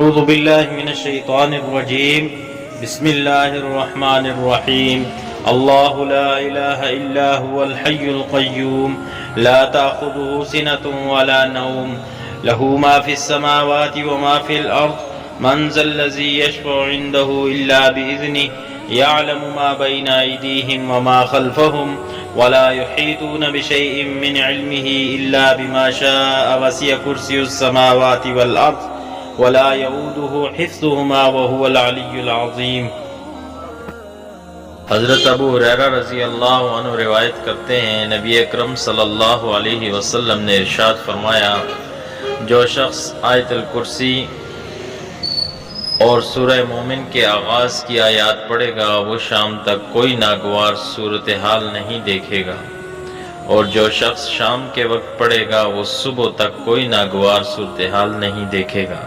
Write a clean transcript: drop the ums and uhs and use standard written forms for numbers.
اعوذ باللہ من الشیطان الرجیم بسم اللہ الرحمن الرحیم اللہ لا الہ الا هو الحی القیوم لا تأخذه سنة ولا نوم له ما في السماوات وما في الأرض من ذا الذي يشفع عنده إلا بإذنه يعلم ما بين أيديهم وما خلفهم ولا يحيطون بشيء من علمه إلا بما شاء وسع كرسي السماوات والأرض ولا يؤوده حفظهما وهو العلی العظیم۔ حضرت ابو ہریرہ رضی اللہ عنہ روایت کرتے ہیں، نبی اکرم صلی اللہ علیہ وسلم نے ارشاد فرمایا، جو شخص آیت الکرسی اور سورہ مومن کے آغاز کی آیات پڑھے گا وہ شام تک کوئی ناگوار صورتحال نہیں دیکھے گا، اور جو شخص شام کے وقت پڑھے گا وہ صبح تک کوئی ناگوار صورتحال نہیں دیکھے گا۔